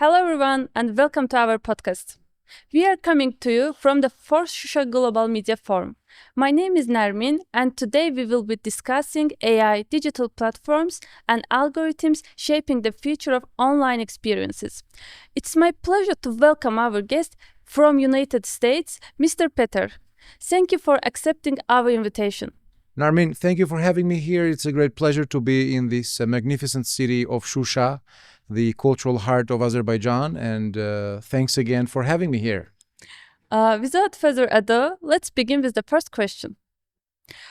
Hello, everyone, and welcome to our podcast. We are coming to you from the fourth Shusha Global Media Forum. My name is Nermin, and today we will be discussing AI, digital platforms, and algorithms shaping the future of online experiences. It's my pleasure to welcome our guest from United States, Mr. Peter. Thank you for accepting our invitation. Narmin, thank you for having me here. It's a great pleasure to be in this magnificent city of Shusha, the cultural heart of Azerbaijan, and thanks again for having me here. Without further ado, let's begin with the first question.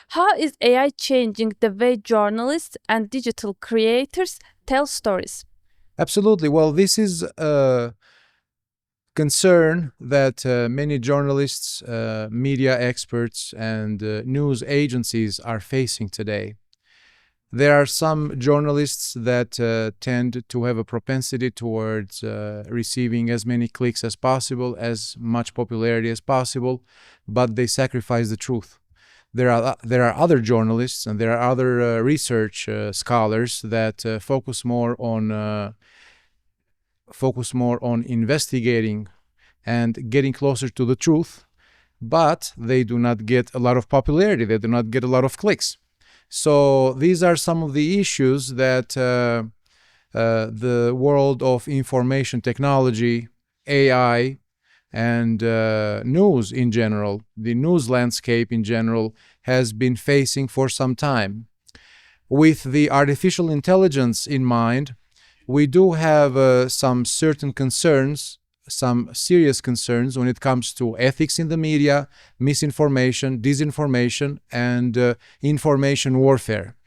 How is AI changing the way journalists and digital creators tell stories? Absolutely. Well, this is a concern that many journalists, media experts, and news agencies are facing today. There are some journalists that tend to have a propensity towards receiving as many clicks as possible, as much popularity as possible, but they sacrifice the truth. There are other journalists and there are other research scholars that focus more on investigating and getting closer to the truth, but they do not get a lot of popularity. They do not get a lot of clicks. So these are some of the issues that the world of information technology, AI, and news in general, the news landscape in general, has been facing for some time. With the artificial intelligence in mind, we do have some certain concerns, some serious concerns when it comes to ethics in the media, misinformation, disinformation, and information warfare.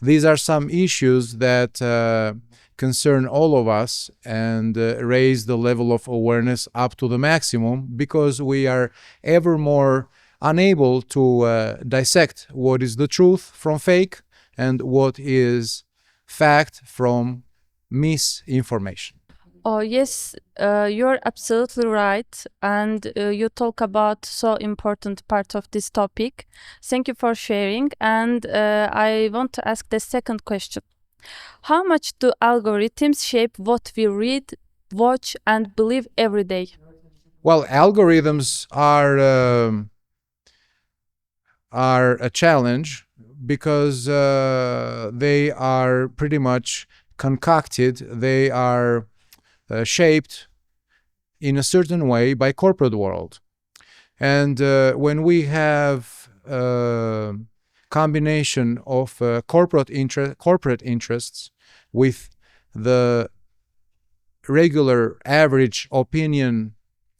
These are some issues that concern all of us and raise the level of awareness up to the maximum, because we are ever more unable to dissect what is the truth from fake and what is fact from misinformation. Oh, yes, you're absolutely right. And you talk about so important part of this topic. Thank you for sharing. And I want to ask the second question. How much do algorithms shape what we read, watch, and believe every day? Well, algorithms are a challenge because they are pretty much concocted. They are shaped in a certain way by corporate world. And when we have a combination of corporate interests with the regular average opinion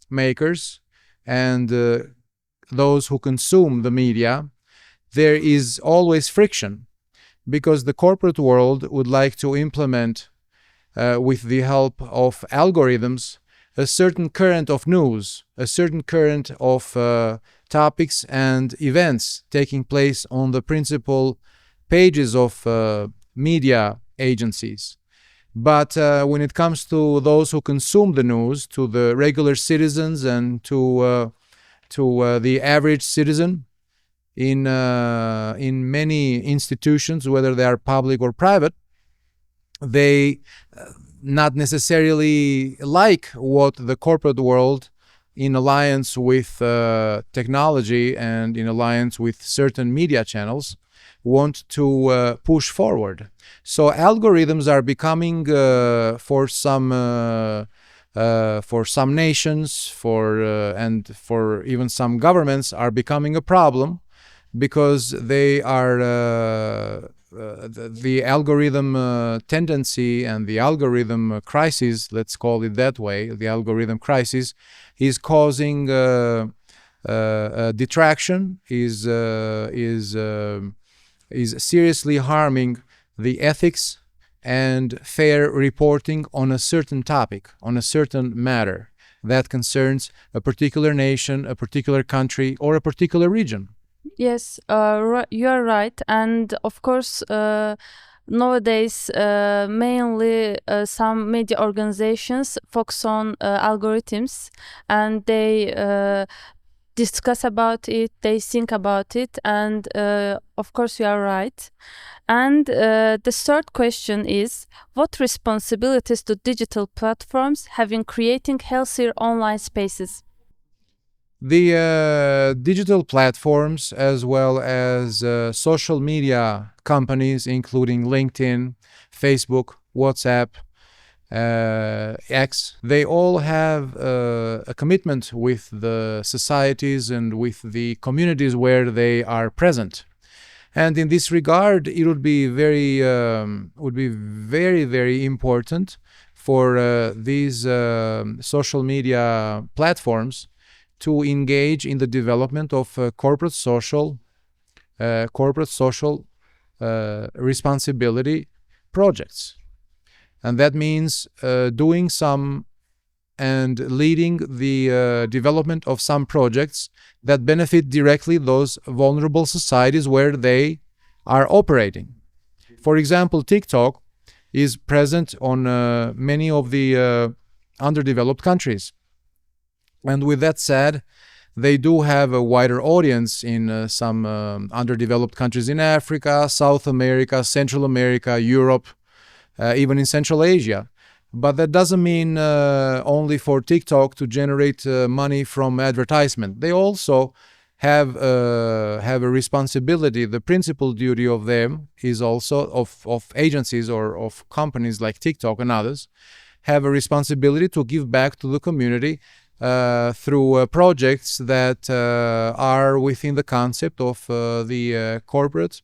makers and those who consume the media, there is always friction, because the corporate world would like to implement with the help of algorithms, a certain current of news, a certain current of topics and events taking place on the principal pages of media agencies. But when it comes to those who consume the news, to the regular citizens and to the average citizen in many institutions, whether they are public or private, they not necessarily like what the corporate world, in alliance with technology and in alliance with certain media channels, want to push forward. So algorithms are becoming for some nations, and for even some governments, are becoming a problem, because they are the algorithm tendency and the algorithm crisis, let's call it that way, the algorithm crisis is causing detraction, is seriously harming the ethics and fair reporting on a certain topic, on a certain matter that concerns a particular nation, a particular country, or a particular region. Yes, you are right. And of course, nowadays, mainly some media organizations focus on algorithms, and they discuss about it, they think about it, and of course, you are right. And the third question is, what responsibilities do digital platforms have in creating healthier online spaces? The digital platforms, as well as social media companies, including LinkedIn, Facebook, WhatsApp, X, they all have a commitment with the societies and with the communities where they are present. And in this regard, it would be very important for these social media platforms to engage in the development of corporate social responsibility projects. And that means doing some and leading the development of some projects that benefit directly those vulnerable societies where they are operating. For example, TikTok is present on many of the underdeveloped countries. And with that said, they do have a wider audience in some underdeveloped countries in Africa, South America, Central America, Europe, even in Central Asia. But that doesn't mean only for TikTok to generate money from advertisement. They also have a responsibility. The principal duty of them is also of agencies or of companies like TikTok and others have a responsibility to give back to the community through projects that are within the concept of the corporate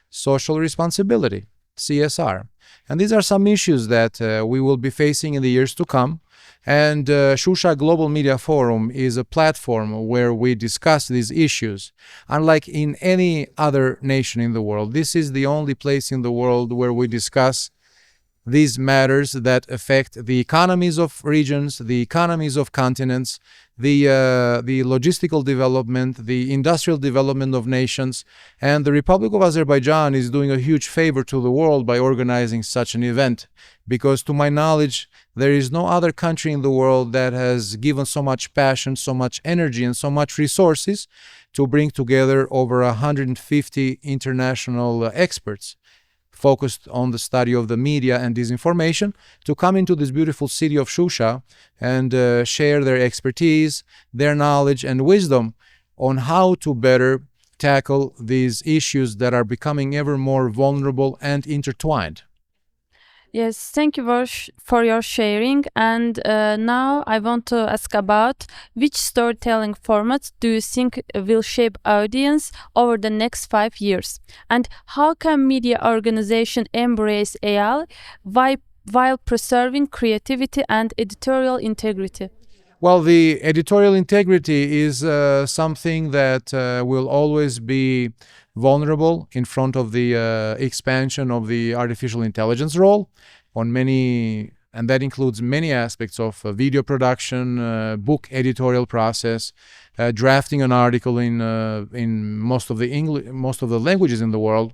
social responsibility, CSR. And these are some issues that we will be facing in the years to come. And Shusha Global Media Forum is a platform where we discuss these issues. Unlike in any other nation in the world, this is the only place in the world where we discuss these matters that affect the economies of regions, the economies of continents, the logistical development, the industrial development of nations. And the Republic of Azerbaijan is doing a huge favor to the world by organizing such an event, because to my knowledge, there is no other country in the world that has given so much passion, so much energy, and so much resources to bring together over 150 international experts focused on the study of the media and disinformation to come into this beautiful city of Shusha and share their expertise, their knowledge and wisdom on how to better tackle these issues that are becoming ever more vulnerable and intertwined. Yes, thank you for your sharing. And now I want to ask about which storytelling formats do you think will shape audience over the next 5 years? And how can media organization embrace AI while preserving creativity and editorial integrity? Well, the editorial integrity is something that will always be vulnerable in front of the expansion of the artificial intelligence role on many, and that includes many aspects of video production, book editorial process, drafting an article in most of the languages in the world.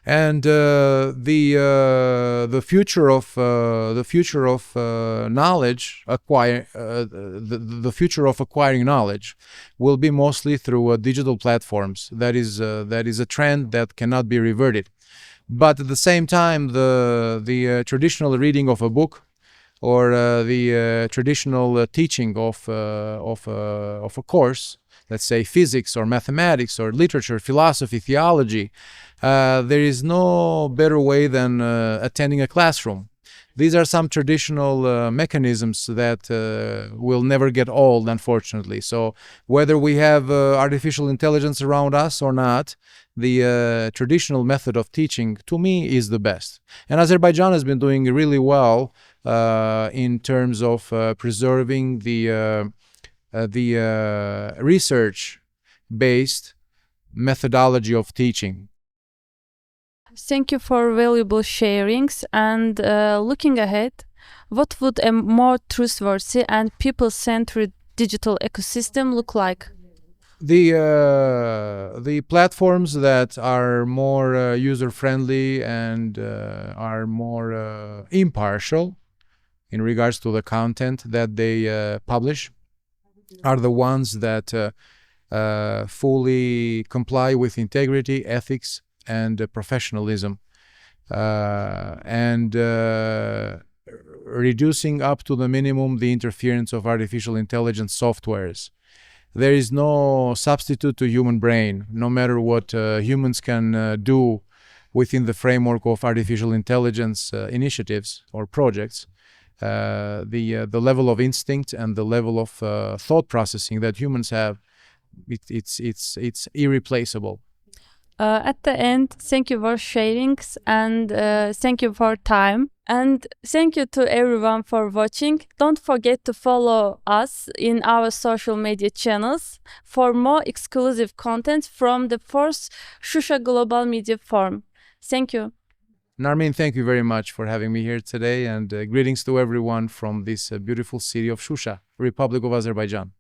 And the future of knowledge the future of acquiring knowledge will be mostly through digital platforms. That is a trend that cannot be reverted. But at the same time, the traditional reading of a book or the traditional teaching of a course, let's say physics or mathematics or literature, philosophy, theology, there is no better way than attending a classroom. These are some traditional mechanisms that will never get old, unfortunately. So whether we have artificial intelligence around us or not, the traditional method of teaching, to me, is the best. And Azerbaijan has been doing really well in terms of preserving the research-based methodology of teaching. Thank you for valuable sharings. And looking ahead, what would a more trustworthy and people-centered digital ecosystem look like? The platforms that are more user-friendly and are more impartial in regards to the content that they publish. are the ones that fully comply with integrity, ethics, and professionalism, and reducing up to the minimum the interference of artificial intelligence softwares. There is no substitute to human brain, no matter what humans can do within the framework of artificial intelligence initiatives or projects. The level of instinct and the level of thought processing that humans have, it's irreplaceable. At the end, thank you for sharing and thank you for time. And thank you to everyone for watching. Don't forget to follow us in our social media channels for more exclusive content from the fourth Shusha Global Media Forum. Thank you. Narmin, thank you very much for having me here today, and greetings to everyone from this beautiful city of Shusha, Republic of Azerbaijan.